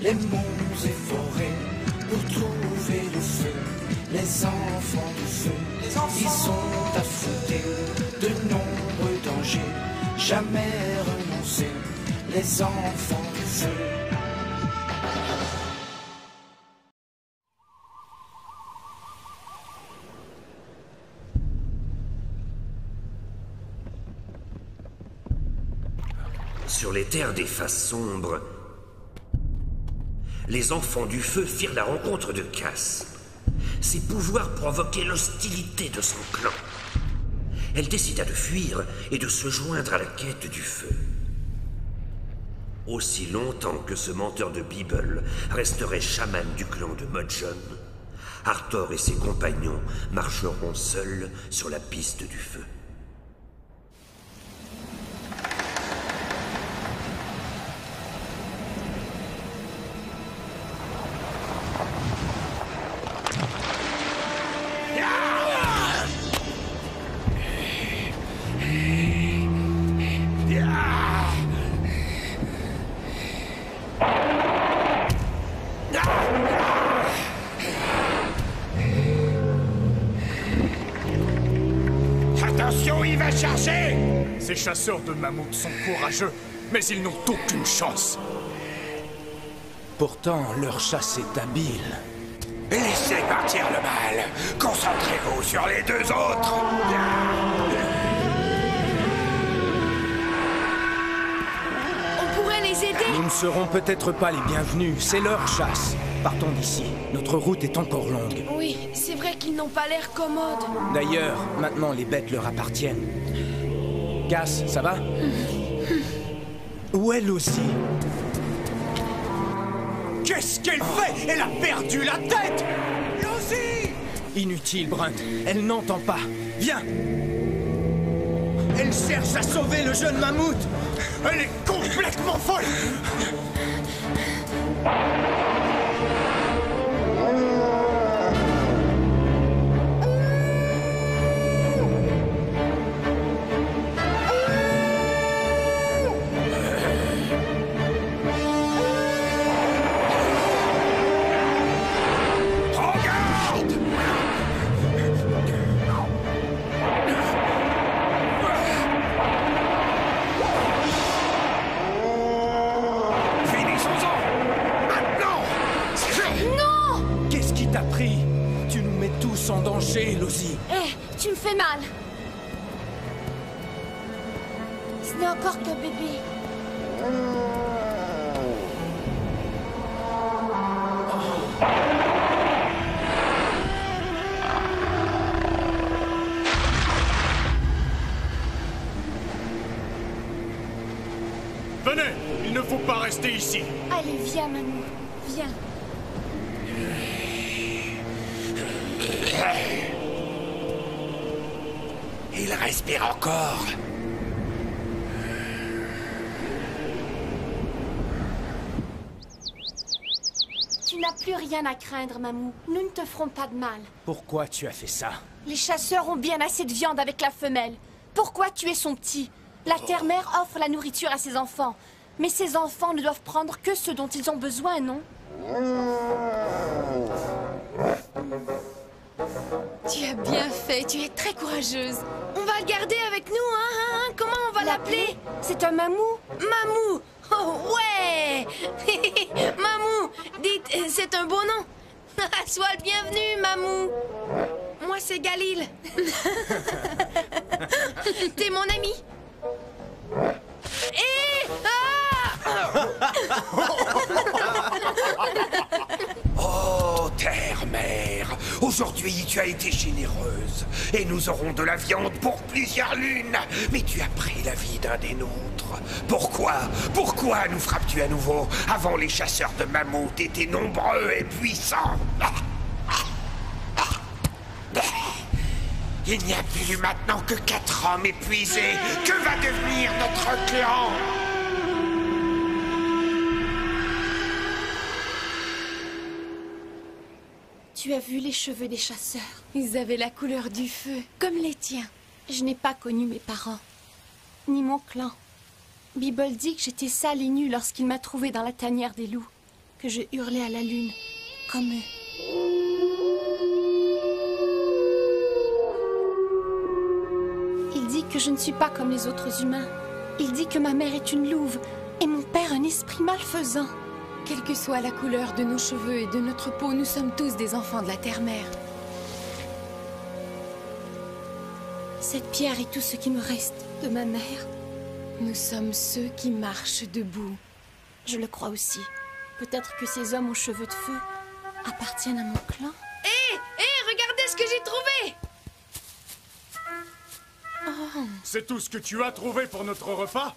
les monts et forêts pour trouver le feu. Les enfants du feu, ils sont affrontés de nombreux dangers, jamais renoncer, les enfants du feu. Sur les terres des faces sombres, les enfants du feu firent la rencontre de Cass. Ses pouvoirs provoquaient l'hostilité de son clan. Elle décida de fuir et de se joindre à la quête du feu. Aussi longtemps que ce menteur de Bible resterait chaman du clan de Mudjon, Arthur et ses compagnons marcheront seuls sur la piste du feu. Attention, il va charger! Ces chasseurs de mammouths sont courageux, mais ils n'ont aucune chance. Pourtant, leur chasse est habile. Laissez partir le mal. Concentrez-vous sur les deux autres. On pourrait les aider. Nous ne serons peut-être pas les bienvenus, c'est leur chasse. Partons d'ici, notre route est encore longue. Oui, c'est vrai qu'ils n'ont pas l'air commodes. D'ailleurs, maintenant les bêtes leur appartiennent. Cass, ça va? Où est Lucy? Qu'est-ce qu'elle fait? Elle a perdu la tête! Lucy! Inutile, Brunt, elle n'entend pas. Viens! Elle cherche à sauver le jeune mammouth! Elle est complètement folle! Tu nous mets tous en danger, Lucy. Hé, tu me fais mal. Ce n'est encore qu'un bébé. Venez, il ne faut pas rester ici. Allez, viens, Mamou. Viens. Il respire encore. Tu n'as plus rien à craindre, Mamou. Nous ne te ferons pas de mal. Pourquoi tu as fait ça? Les chasseurs ont bien assez de viande avec la femelle. Pourquoi tuer son petit? La terre-mère offre la nourriture à ses enfants. Mais ces enfants ne doivent prendre que ce dont ils ont besoin, non? Tu as bien fait, tu es très courageuse. On va le garder avec nous, hein? Comment on va l'appeler? C'est un mamou? Mamou! Oh, ouais! Mamou! Dites, c'est un beau nom. Sois le bienvenu, Mamou. Moi, c'est Galil. T'es mon ami. Et... Oh, terre-mère, aujourd'hui tu as été généreuse et nous aurons de la viande pour plusieurs lunes. Mais tu as pris la vie d'un des nôtres. Pourquoi nous frappes-tu à nouveau? Avant, les chasseurs de mammouths étaient nombreux et puissants. Il n'y a plus maintenant que 4 hommes épuisés. Que va devenir notre clan? Tu as vu les cheveux des chasseurs? Ils avaient la couleur du feu, comme les tiens. Je n'ai pas connu mes parents, ni mon clan. Bible dit que j'étais sale et nue lorsqu'il m'a trouvée dans la tanière des loups. que je hurlais à la lune, comme eux. Il dit que je ne suis pas comme les autres humains. Il dit que ma mère est une louve et mon père un esprit malfaisant. Quelle que soit la couleur de nos cheveux et de notre peau, nous sommes tous des enfants de la Terre-Mère. Cette pierre est tout ce qui me reste de ma mère. Nous sommes ceux qui marchent debout. Je le crois aussi. Peut-être que ces hommes aux cheveux de feu appartiennent à mon clan. Hé, regardez ce que j'ai trouvé! C'est tout ce que tu as trouvé pour notre repas?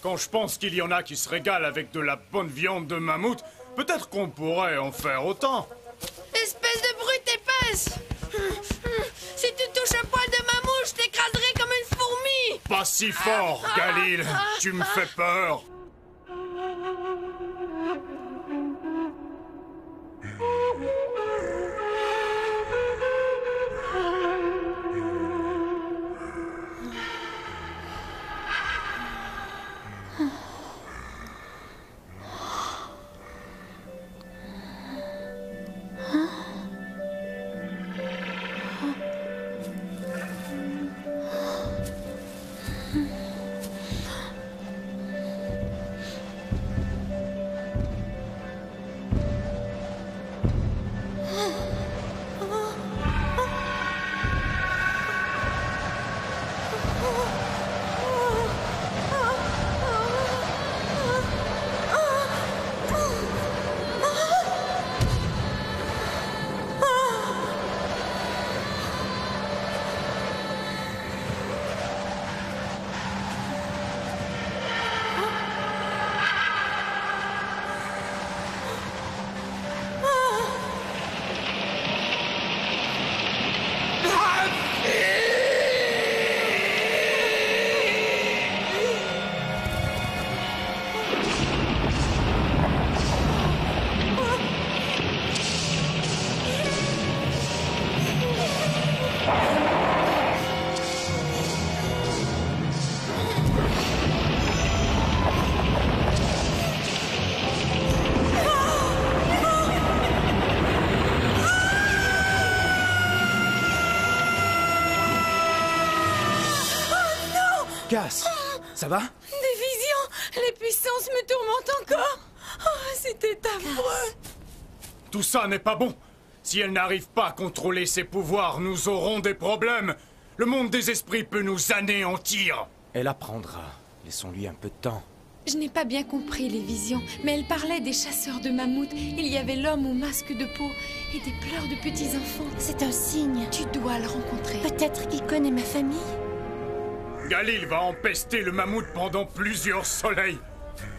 Quand je pense qu'il y en a qui se régalent avec de la bonne viande de mammouth, peut-être qu'on pourrait en faire autant. Espèce de brute épaisse! Si tu touches un poil de mammouth, je t'écraserai comme une fourmi! Pas si fort, Galil. Tu me fais peur. Cass, ça va? Des visions! Les puissances me tourmentent encore! Oh, c'était affreux! Tout ça n'est pas bon. Si elle n'arrive pas à contrôler ses pouvoirs, nous aurons des problèmes. Le monde des esprits peut nous anéantir. Elle apprendra. Laissons-lui un peu de temps. Je n'ai pas bien compris les visions, mais elle parlait des chasseurs de mammouths. Il y avait l'homme au masque de peau et des pleurs de petits enfants. C'est un signe. Tu dois le rencontrer. Peut-être qu'il connaît ma famille. Galil va empester le mammouth pendant plusieurs soleils.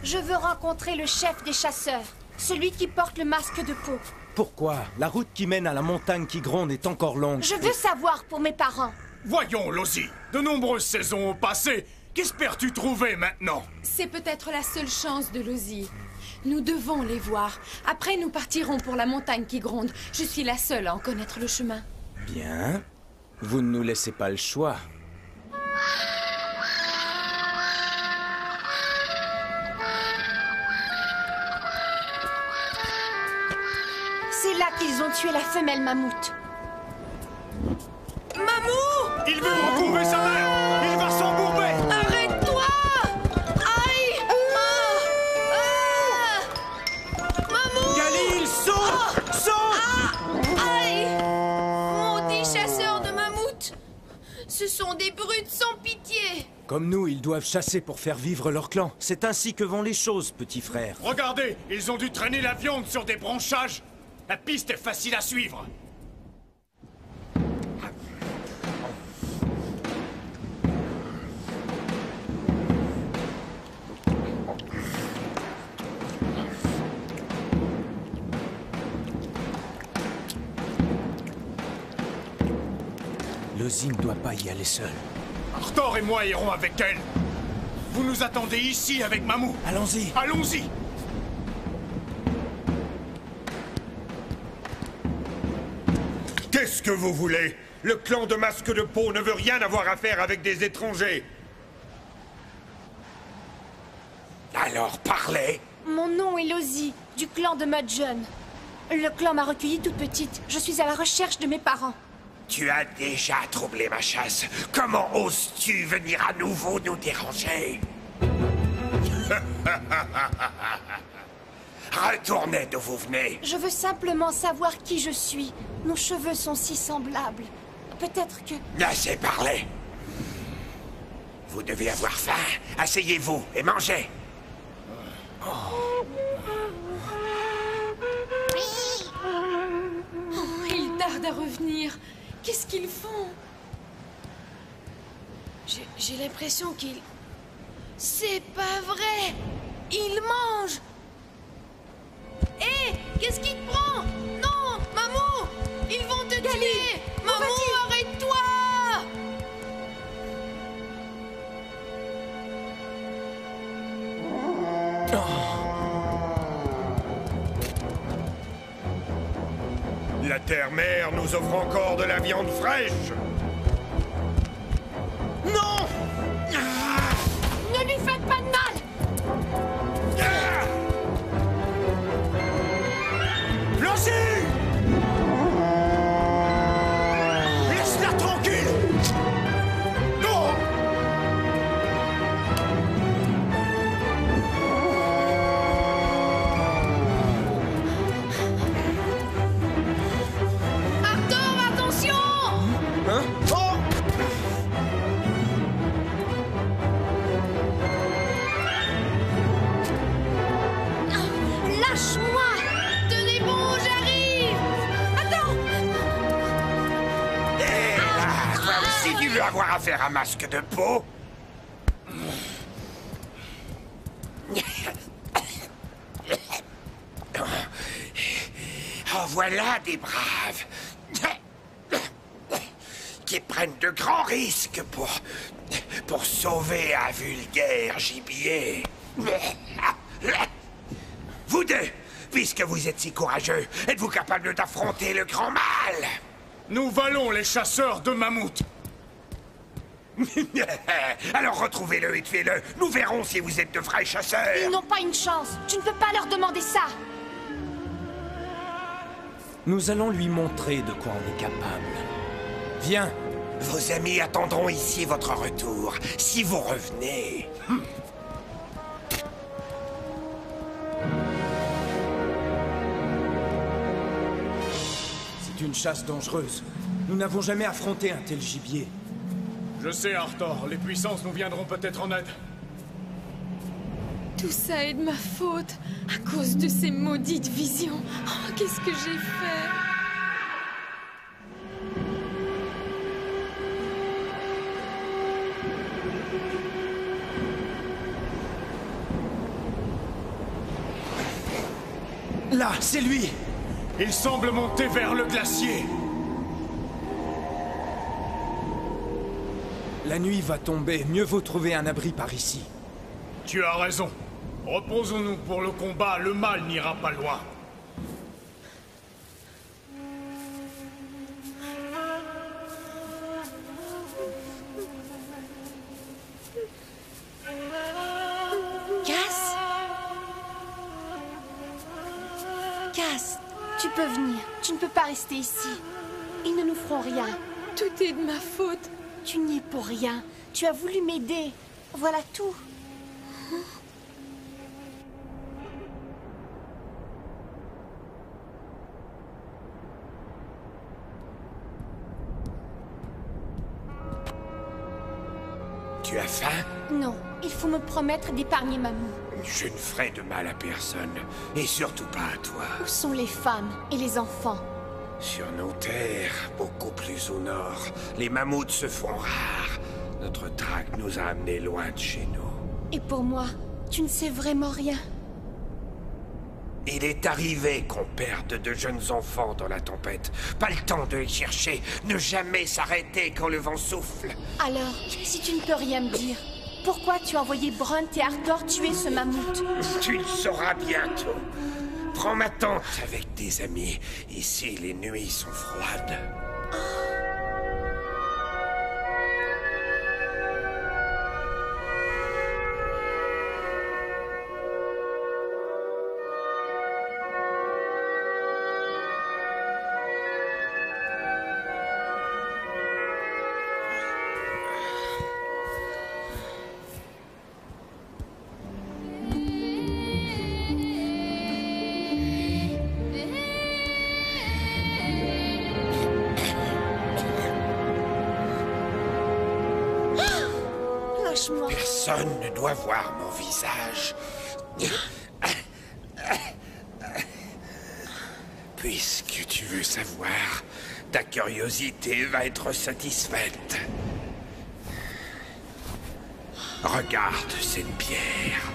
Je veux rencontrer le chef des chasseurs, celui qui porte le masque de peau. Pourquoi? La route qui mène à la montagne qui gronde est encore longue. Je veux savoir pour mes parents. Voyons, Lozi, de nombreuses saisons ont passé. Qu'espères-tu trouver maintenant? C'est peut-être la seule chance de Lozi. Nous devons les voir. Après, nous partirons pour la montagne qui gronde. Je suis la seule à en connaître le chemin. Bien. Vous ne nous laissez pas le choix. C'est là qu'ils ont tué la femelle mammouth. Mamou! Il veut retrouver sa mère! Il va s'embourber! Arrête-toi! Aïe! Mamou! Galil, saute! Saute! Aïe! Maudits chasseurs de mammouths! Ce sont des brutes sans pitié! Comme nous, ils doivent chasser pour faire vivre leur clan. C'est ainsi que vont les choses, petit frère. Regardez, ils ont dû traîner la viande sur des branchages. La piste est facile à suivre. Lozi ne doit pas y aller seul. Arthur et moi irons avec elle. Vous nous attendez ici avec Mamou. Allons-y. Allons-y. Qu'est-ce que vous voulez? Le clan de Masque de Peau ne veut rien avoir à faire avec des étrangers. Alors parlez. Mon nom est Lozi. du clan de Mudgeon. Le clan m'a recueillie toute petite. Je suis à la recherche de mes parents. Tu as déjà troublé ma chasse. Comment oses-tu venir à nouveau nous déranger? Retournez d'où vous venez. Je veux simplement savoir qui je suis. Nos cheveux sont si semblables. Peut-être que... Assez parlé. Vous devez avoir faim. Asseyez-vous et mangez. Oh, ils tardent à revenir. Qu'est-ce qu'ils font? J'ai l'impression qu'ils... C'est pas vrai! Ils mangent! Hé! Qu'est-ce qui te prend? Non! Mamou! Ils vont te tuer! Mamou, arrête-toi! La terre-mère nous offre encore de la viande fraîche. Non! Ne lui faites pas de mal! Lancy! Laisse-la tranquille! Non! Arthur, attention! Hein? Oh! Lâche-moi! Tenez bon, j'arrive! Attends! Et là, toi aussi tu veux avoir affaire à masque de peau? Oh, voilà des braves qui prennent de grands risques pour sauver un vulgaire gibier. Vous deux, puisque vous êtes si courageux, êtes-vous capables d'affronter le grand mal? Nous valons les chasseurs de mammouths. Alors retrouvez-le et tuez-le. Nous verrons si vous êtes de vrais chasseurs. Ils n'ont pas une chance. Tu ne peux pas leur demander ça. Nous allons lui montrer de quoi on est capable. Viens. Vos amis attendront ici votre retour, si vous revenez. C'est une chasse dangereuse. Nous n'avons jamais affronté un tel gibier. Je sais, Arthur, les puissances nous viendront peut-être en aide. Tout ça est de ma faute. À cause de ces maudites visions. Oh, qu'est-ce que j'ai fait? Là, c'est lui! Il semble monter vers le glacier. La nuit va tomber, mieux vaut trouver un abri par ici. Tu as raison. Reposons-nous pour le combat, le mal n'ira pas loin. Cass? Cass, tu peux venir. Tu ne peux pas rester ici. Ils ne nous feront rien. Tout est de ma faute. Tu n'y es pour rien. Tu as voulu m'aider. Voilà tout. Tu as faim? Non, il faut me promettre d'épargner Mamou. Je ne ferai de mal à personne, et surtout pas à toi. Où sont les femmes et les enfants? Sur nos terres, beaucoup plus au nord, les mammouths se font rares. Notre traque nous a amenés loin de chez nous. Et pour moi, tu ne sais vraiment rien. Il est arrivé qu'on perde de jeunes enfants dans la tempête. Pas le temps de les chercher. Ne jamais s'arrêter quand le vent souffle. Alors, si tu ne peux rien me dire, pourquoi tu as envoyé Brunt et Arthur tuer ce mammouth? Tu le sauras bientôt. Prends ma tente avec tes amis. Ici, les nuits sont froides. Personne ne doit voir mon visage. Puisque tu veux savoir, ta curiosité va être satisfaite. Regarde cette pierre.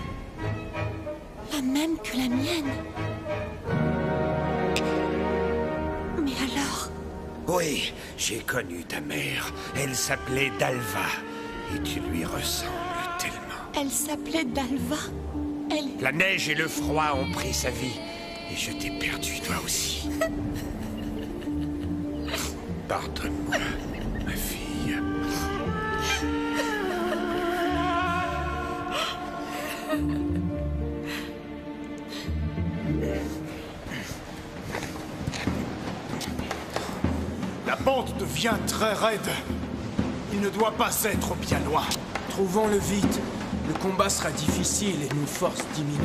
La même que la mienne. Mais alors... Oui, j'ai connu ta mère. Elle s'appelait Dalva. Et tu lui ressembles tellement. Elle s'appelait Dalva. Elle... La neige et le froid ont pris sa vie. Et je t'ai perdu, toi aussi. Pardonne-moi, ma fille. La pente devient très raide. Il ne doit pas être bien loin. Trouvons-le vite. Le combat sera difficile et nos forces diminuent.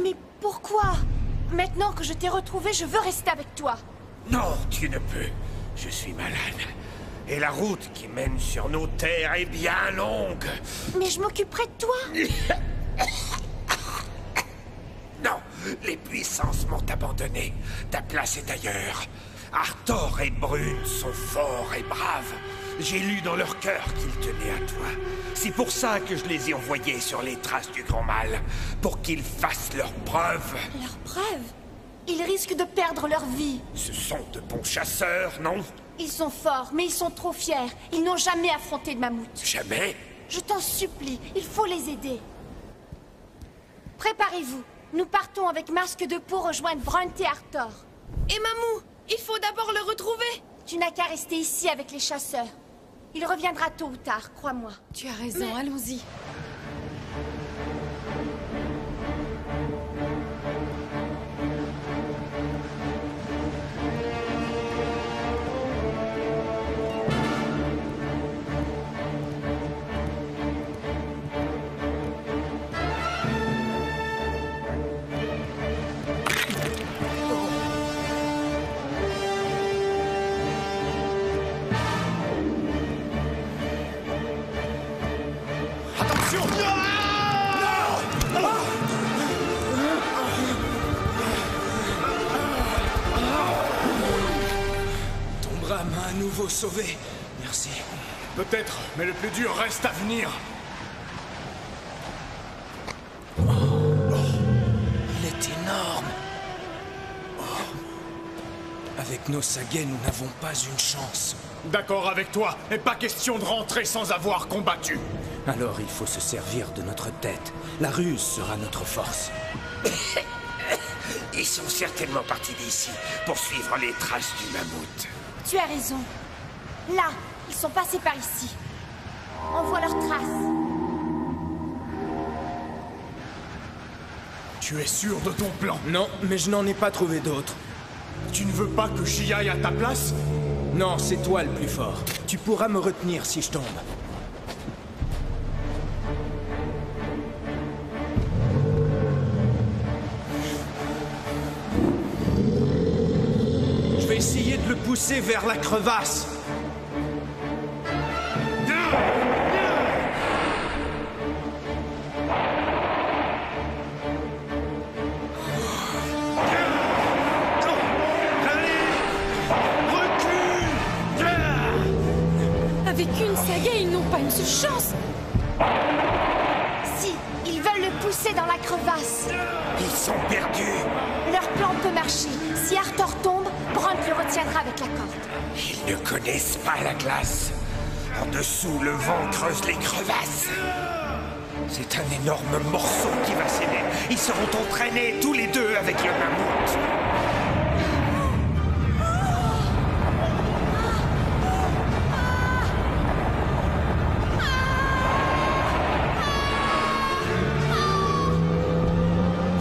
Mais pourquoi? Maintenant que je t'ai retrouvé, je veux rester avec toi. Non, tu ne peux. Je suis malade. Et la route qui mène sur nos terres est bien longue. Mais je m'occuperai de toi. Non, les puissances m'ont abandonné. Ta place est ailleurs. Arthor et Brune sont forts et braves. J'ai lu dans leur cœur qu'ils tenaient à toi. C'est pour ça que je les ai envoyés sur les traces du grand mal. Pour qu'ils fassent leurs preuves. Leurs preuves? Ils risquent de perdre leur vie. Ce sont de bons chasseurs, non? Ils sont forts, mais ils sont trop fiers. Ils n'ont jamais affronté de mammouth. Jamais? Je t'en supplie, il faut les aider. Préparez-vous. Nous partons avec Masque de Peau rejoindre Brunt et Arthor. Et Mamou, il faut d'abord le retrouver. Tu n'as qu'à rester ici avec les chasseurs. Il reviendra tôt ou tard, crois-moi. Tu as raison, allons-y. À nouveau sauvé. Merci. Peut-être, mais le plus dur reste à venir. Il est énorme. Avec nos saguets, nous n'avons pas une chance. D'accord avec toi, mais pas question de rentrer sans avoir combattu. Alors il faut se servir de notre tête. La ruse sera notre force. Ils sont certainement partis d'ici pour suivre les traces du mammouth. Tu as raison. Là, ils sont passés par ici. On voit leurs traces. Tu es sûr de ton plan? Non, mais je n'en ai pas trouvé d'autre. Tu ne veux pas que j'y aille à ta place? Non, c'est toi le plus fort. Tu pourras me retenir si je tombe. Je vais essayer de le pousser vers la crevasse. Avec une saga, ils n'ont pas une seule chance. Si, ils veulent le pousser dans la crevasse. Ils sont perdus. Leur plan peut marcher. Si Arthor tombe, Brunt le retiendra avec la corde. Ils ne connaissent pas la glace. En dessous, le vent creuse les crevasses. C'est un énorme morceau qui va céder. Ils seront entraînés tous les deux avec le mammouth.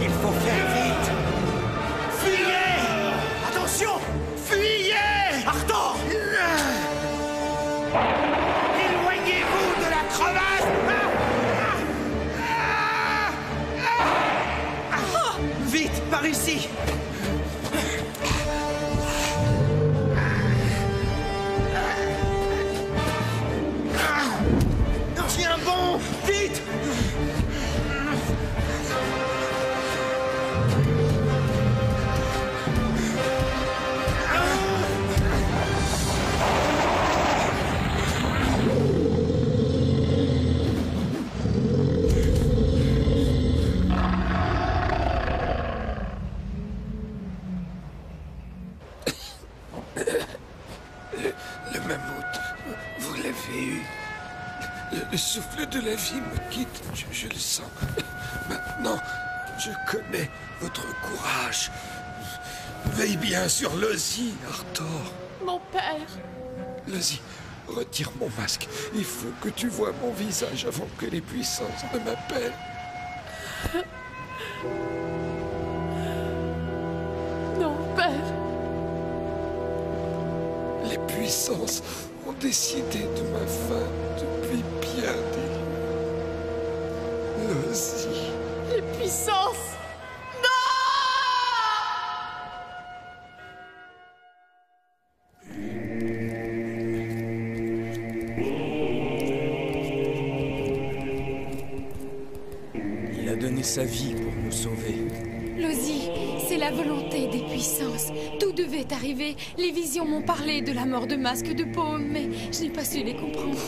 Il faut faire vite. Fuyez! Attention! Fuyez! Arthor! Éloignez-vous de la crevasse! Vite, par ici! Le mammouth, vous l'avez eu. Le souffle de la vie me quitte, je le sens. Maintenant, je connais votre courage. Veille bien sur Lozi, Arthur. Mon père. Lozi, retire mon masque. Il faut que tu vois mon visage avant que les puissances ne m'appellent. Non, père. Les puissances ont décidé de ma fin depuis bien des nuits. Lozi. Les puissances. Il a donné sa vie pour nous sauver. Lozi, c'est la volonté des puissances. Tout devait arriver. Les visions m'ont parlé de la mort de Masque de Paume, mais je n'ai pas su les comprendre.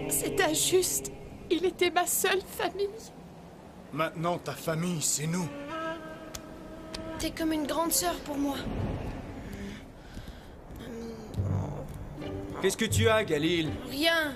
C'est injuste. Il était ma seule famille. Maintenant, ta famille, c'est nous. T'es comme une grande sœur pour moi. Qu'est-ce que tu as, Galil? Rien.